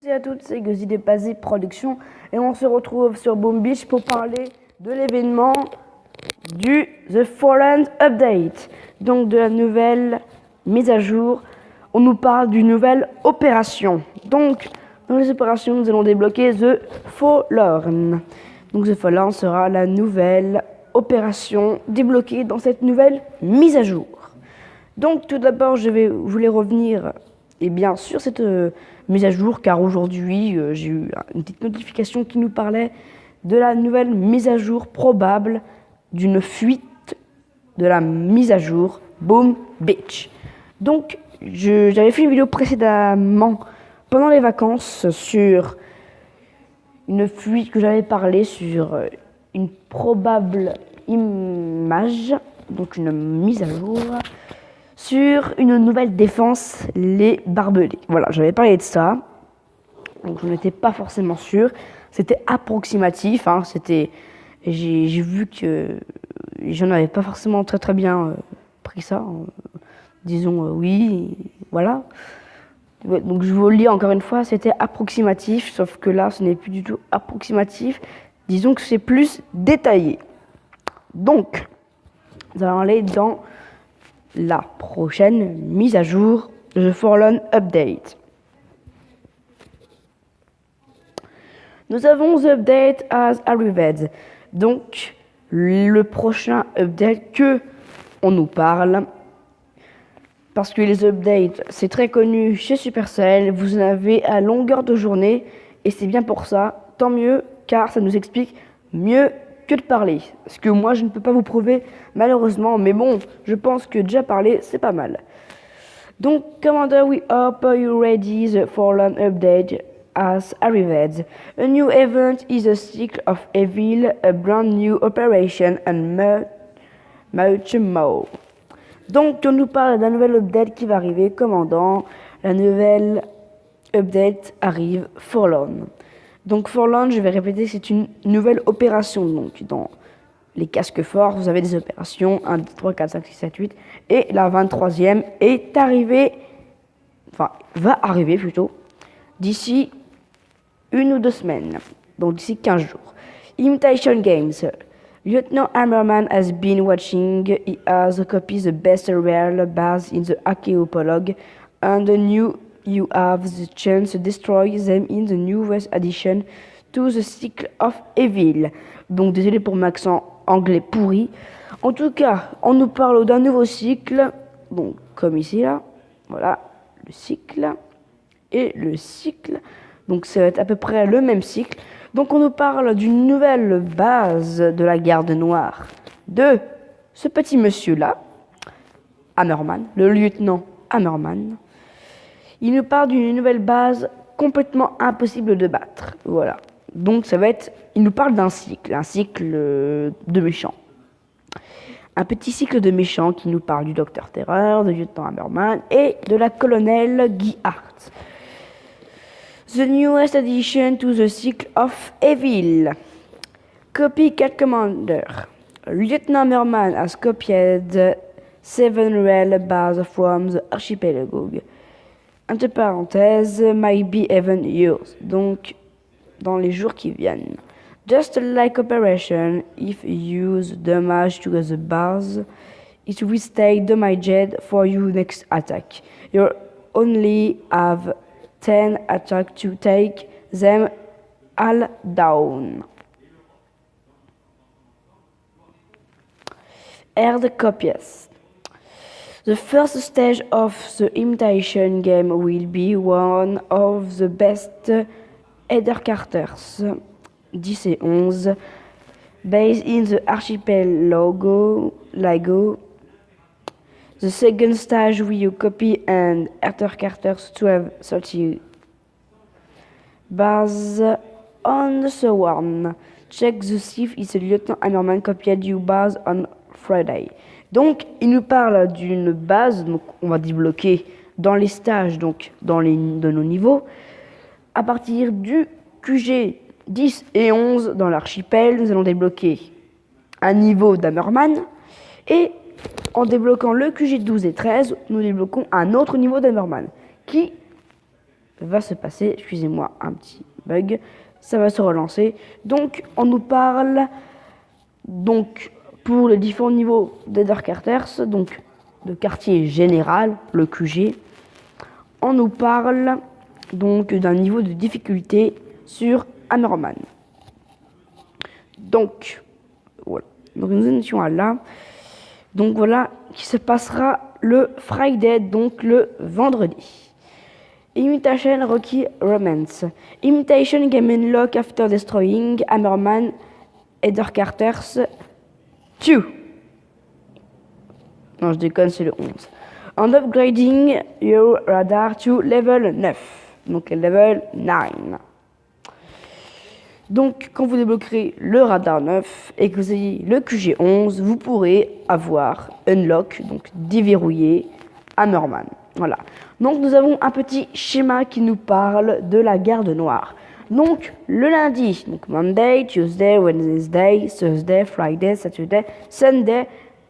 Salut à toutes, c'est Guzzy de Pazzi Productions et on se retrouve sur Boom Beach pour parler de l'événement du The Fallen Update, donc de la nouvelle mise à jour. On nous parle d'une nouvelle opération. Donc, dans les opérations, nous allons débloquer The Fallen. Donc, The Fallen sera la nouvelle opération débloquée dans cette nouvelle mise à jour. Donc, tout d'abord, je voulais revenir sur cette mise à jour, car aujourd'hui, j'ai eu une petite notification qui nous parlait de la nouvelle mise à jour probable d'une fuite de la mise à jour Boom Beach. Donc, j'avais fait une vidéo précédemment pendant les vacances sur une fuite que j'avais parlé sur une probable image, donc une mise à jour sur une nouvelle défense, les barbelés. Voilà, j'avais parlé de ça, donc je n'étais pas forcément sûr. C'était approximatif, hein, j'ai vu que j'en avais pas forcément très bien pris ça. Disons oui, voilà. Donc je vous le lis encore une fois, c'était approximatif, sauf que là, ce n'est plus du tout approximatif. Disons que c'est plus détaillé. Donc, nous allons aller dans la prochaine mise à jour de The Fallen Update. Nous avons The Update as arrived. Donc, le prochain update que on nous parle, parce que les updates, c'est très connu chez Supercell, vous en avez à longueur de journée, et c'est bien pour ça, tant mieux, car ça nous explique mieux que de parler. Ce que moi, je ne peux pas vous prouver, malheureusement, mais bon, je pense que déjà parler, c'est pas mal. Donc, Commander, we hope you ready. The Fallen Update has arrived. A new event is a cycle of evil, a brand new operation, and much more. Donc, on nous parle d'un nouvel update qui va arriver, Commandant. La nouvelle update arrive, Fallen. Donc, Fallen, je vais répéter, c'est une nouvelle opération. Donc, dans les casques forts, vous avez des opérations 1, 2, 3, 4, 5, 6, 7, 8. Et la 23e est arrivée, va arriver plutôt, d'ici 1 ou 2 semaines. Donc, d'ici 15 jours. Imitation Games. Lieutenant Hammerman has been watching. He has copied the best real bars in the archaeopologue, and you have the chance to destroy them in the newest addition to the Cycle of Evil. Donc désolé pour mon accent anglais pourri. En tout cas, on nous parle d'un nouveau cycle. Donc comme ici là, voilà, le cycle et le cycle. Donc ça va être à peu près le même cycle. Donc on nous parle d'une nouvelle base de la Garde Noire, de ce petit monsieur-là, Hammerman, le lieutenant Hammerman. Il nous parle d'une nouvelle base complètement impossible de battre. Voilà. Donc ça va être, il nous parle d'un cycle, un cycle de méchants. Un petit cycle de méchants qui nous parle du Docteur Terreur, du lieutenant Hammerman et de la colonelle Guy Hart. The newest addition to the Cycle of Evil. Copycat Commander. Lieutenant Hammerman has copied 7 real bars from the archipelago. Entre parenthèses, might be even yours. Donc, dans les jours qui viennent. Just like Operation, if you use damage to the bars, it will stay damaged for your next attack. You only have 10 attacks to take them all down. Hard copies. The first stage of the imitation game will be one of the best header carters, 10 et 11, based in the archipelago. The second stage will copy and header carters 12, 30 bars on the one. Check the see if the Lieutenant Hammerman copied you bars on Friday. Donc, il nous parle d'une base, donc on va débloquer dans les stages, donc de nos niveaux, à partir du QG 10 et 11 dans l'archipel, nous allons débloquer un niveau d'Hammerman, et en débloquant le QG 12 et 13, nous débloquons un autre niveau d'Hammerman, qui va se passer. Excusez-moi, un petit bug. Ça va se relancer. Donc, on nous parle donc pour les différents niveaux des Dark Carters, donc de quartier général, le QG. On nous parle donc d'un niveau de difficulté sur Hammerman. Donc, voilà. Donc, nous en étions à là. Donc, voilà qui se passera le Friday, donc le vendredi. Imitation Rocky Romance. Imitation game unlock after destroying Hammerman et Dark Carters 2. Non, je déconne, c'est le 11. En upgrading your radar to level 9. Donc level 9. Donc, quand vous débloquerez le radar 9 et que vous ayez le QG11, vous pourrez avoir unlock, donc déverrouiller Hammerman. Voilà. Donc, nous avons un petit schéma qui nous parle de la garde noire. Donc, le lundi, donc Monday, Tuesday, Wednesday, Thursday, Friday, Saturday, Sunday,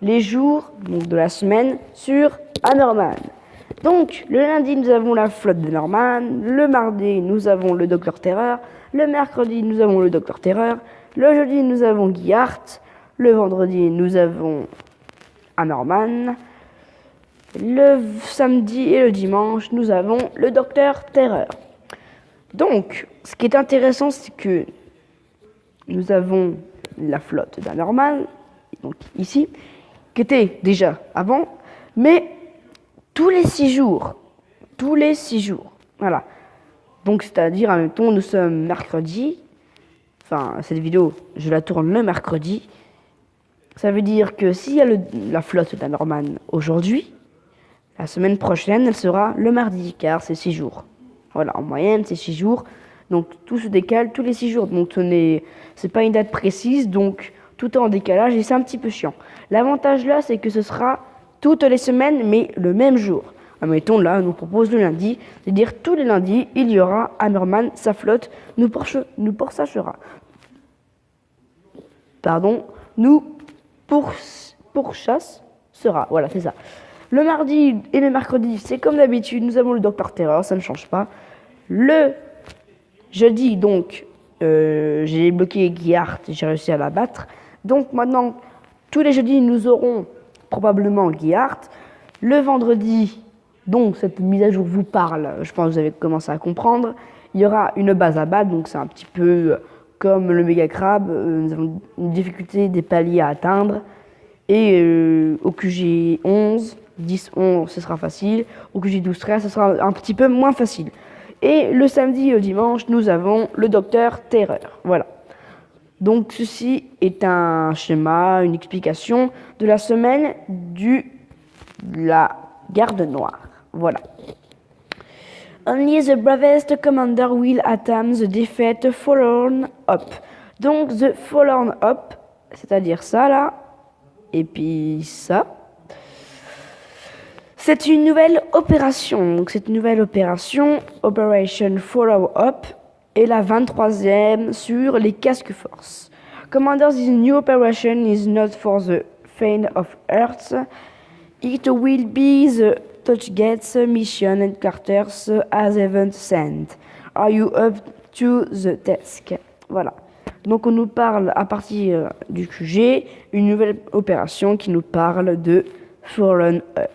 les jours donc, de la semaine sur Hammerman. Donc, le lundi, nous avons la flotte de Norman. Le mardi, nous avons le Docteur Terreur. Le mercredi, nous avons le Docteur Terreur. Le jeudi, nous avons Guy Hart. Le vendredi, nous avons Hammerman. Le samedi et le dimanche, nous avons le Docteur Terreur. Donc, ce qui est intéressant, c'est que nous avons la flotte d'Hammerman, donc ici, qui était déjà avant, mais tous les 6 jours, voilà. Donc, c'est-à-dire, en même temps, nous sommes mercredi. Enfin, cette vidéo, je la tourne le mercredi. Ça veut dire que s'il y a la flotte d'Hammerman aujourd'hui, la semaine prochaine, elle sera le mardi, car c'est 6 jours. Voilà, en moyenne, c'est 6 jours. Donc, tout se décale tous les 6 jours. Donc, c'est pas une date précise, donc tout est en décalage et c'est un petit peu chiant. L'avantage là, c'est que ce sera toutes les semaines, mais le même jour. Admettons, là, on nous propose le lundi, c'est-à-dire tous les lundis, il y aura Hammerman, sa flotte, nous pourchassera. Voilà, c'est ça. Le mardi et le mercredi, c'est comme d'habitude, nous avons le Docteur Terror, ça ne change pas. Le jeudi, donc, j'ai bloqué Guy Hart, j'ai réussi à la battre. Donc maintenant, tous les jeudis, nous aurons probablement Guy Hart. Le vendredi, donc cette mise à jour vous parle, je pense que vous avez commencé à comprendre. Il y aura une base à battre, donc c'est un petit peu comme le méga crabe. Nous avons une difficulté des paliers à atteindre. Et au QG 11, 10, 11, ce sera facile. Au QG 12, 13, ce sera un petit peu moins facile. Et le samedi et le dimanche, nous avons le Docteur Terreur. Voilà. Donc ceci est un schéma, une explication de la semaine de la garde noire. Voilà. Only the bravest commander will attempt the defeat Fallen Up. Donc the Fallen Up, c'est-à-dire ça là, et puis ça. C'est une nouvelle opération. Donc cette nouvelle opération, Operation Follow Up, est la 23e sur les casques force. Commander, this new operation is not for the faint of heart. It will be the Touchgates mission headquarters as event sent. Are you up to the task? Voilà. Donc on nous parle à partir du QG, une nouvelle opération qui nous parle de Fallen Up.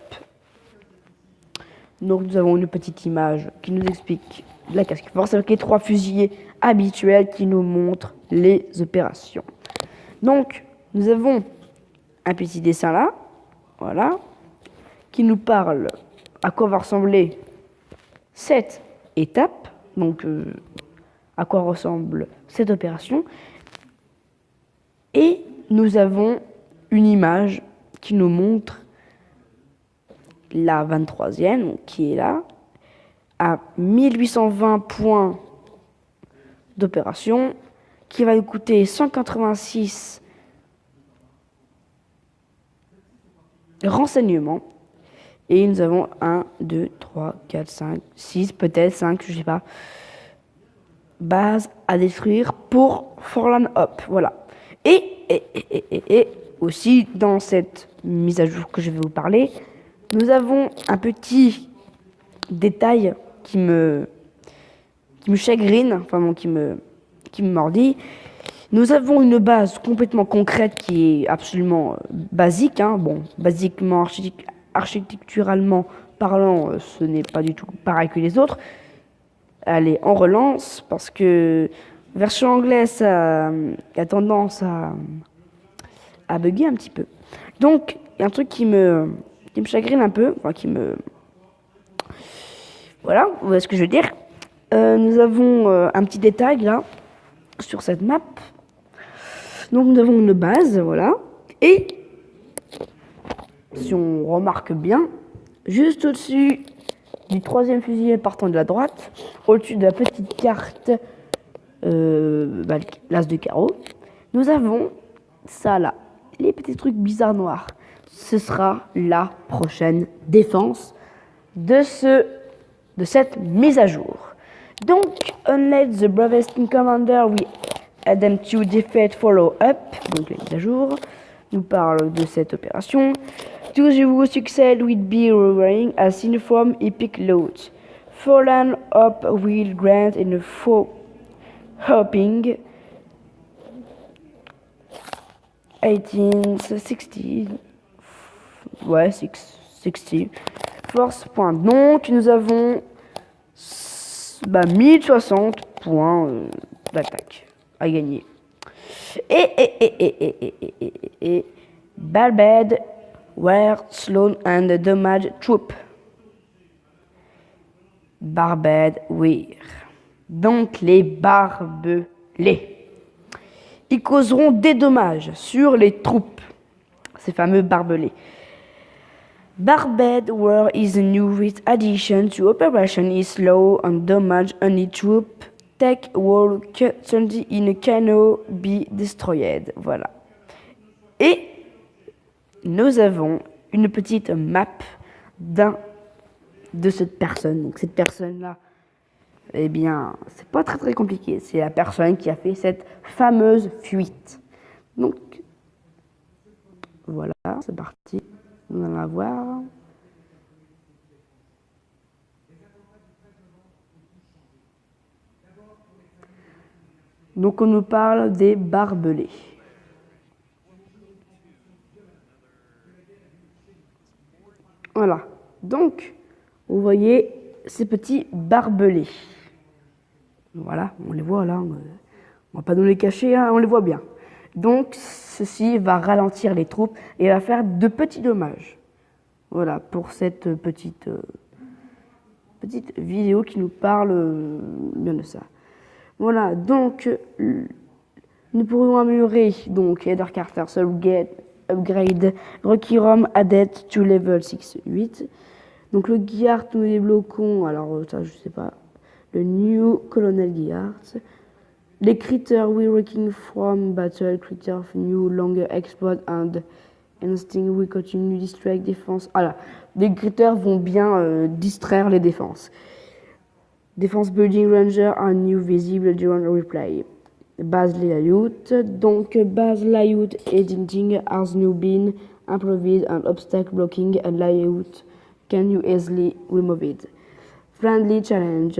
Donc nous avons une petite image qui nous explique la casque force avec les 3 fusillés habituels qui nous montrent les opérations. Donc nous avons un petit dessin là, voilà, qui nous parle à quoi va ressembler cette étape, donc à quoi ressemble cette opération. Et nous avons une image qui nous montre la 23e, qui est là, à 1820 points d'opération, qui va nous coûter 186 renseignements. Et nous avons 1, 2, 3, 4, 5, 6, peut-être 5, je sais pas, bases à détruire pour Fallen Up. Voilà. Et aussi, dans cette mise à jour que je vais vous parler, nous avons un petit détail qui me qui me chagrine, enfin bon, qui me mordit. Nous avons une base complètement concrète qui est absolument basique. Hein. Bon, basiquement, architecturalement parlant, ce n'est pas du tout pareil que les autres. Allez, on relance parce que version anglaise ça a tendance à bugger un petit peu. Donc, il y a un truc qui me chagrine un peu, enfin voilà, vous voyez ce que je veux dire. Nous avons un petit détail là sur cette map. Donc nous avons une base, voilà. Et si on remarque bien, juste au-dessus du troisième fusil partant de la droite, au-dessus de la petite carte l'as de carreau, nous avons ça là, les petits trucs bizarres noirs. Ce sera la prochaine défense de cette mise à jour. Donc, unless the bravest commander we add them to defeat follow up, donc la mise à jour, nous parle de cette opération. Those who succeed will be rewarding as seen from epic loads. Fallen up will grant in a hoping 1860. Ouais, 60. Force point. Donc, nous avons 1060 points d'attaque à gagner. Et Barbed were slow and damage troop. Barbed were. Donc, les barbelés. Ils causeront des dommages sur les troupes. Ces fameux barbelés. Barbed War is a new addition to Operation is slow and damage any troop. Tech wall currently in cannot be destroyed. Voilà. Et nous avons une petite map de cette personne. Donc cette personne-là, eh bien, c'est pas très compliqué. C'est la personne qui a fait cette fameuse fuite. Donc, voilà, c'est parti. Nous allons la voir. Donc on nous parle des barbelés. Voilà. Donc, vous voyez ces petits barbelés. Voilà, on les voit là. On va pas nous les cacher, hein, on les voit bien. Donc, ceci va ralentir les troupes et va faire de petits dommages. Voilà, pour cette petite vidéo qui nous parle bien de ça. Voilà, donc, nous pourrions améliorer, donc, Header Carter, upgrade, Rocky-Rom, added to level 6-8. Donc, le Guillard, nous débloquons, alors, ça, je sais pas, le New Colonel Guillard. Les critters we working from battle, critters new longer exploit and instinct we continue distract défense. Voilà, les critters vont bien distraire les défenses. Defense building ranger are new visible during replay. Base layout, donc base layout editing has new been improved and obstacle blocking and layout can you easily remove it. Friendly challenge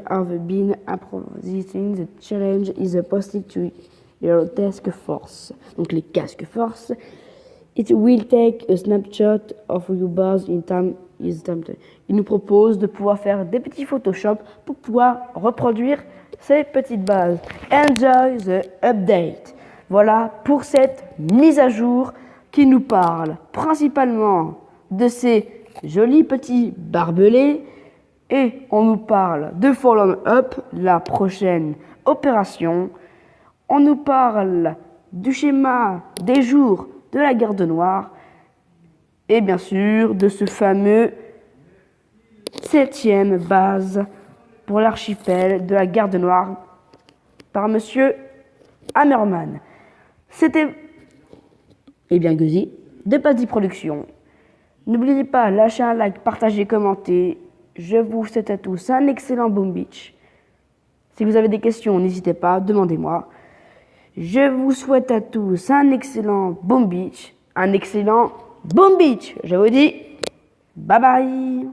have been approved. The challenge is posted to your task force. Donc les task force. It will take a snapshot of your base in time. Il nous propose de pouvoir faire des petits Photoshop pour pouvoir reproduire ces petites bases. Enjoy the update. Voilà pour cette mise à jour qui nous parle principalement de ces jolis petits barbelés. Et on nous parle de Fallen Up, la prochaine opération. On nous parle du schéma des jours de la Garde Noire. Et bien sûr, de ce fameux 7e base pour l'archipel de la Garde Noire par Monsieur Hammerman. C'était, Guzi, de Pazzi Productions. N'oubliez pas, lâchez un like, partagez, commentez. Je vous souhaite à tous un excellent Boom Beach. Si vous avez des questions, n'hésitez pas, demandez-moi. Je vous souhaite à tous un excellent Boom Beach, un excellent Boom Beach. Je vous dis bye bye.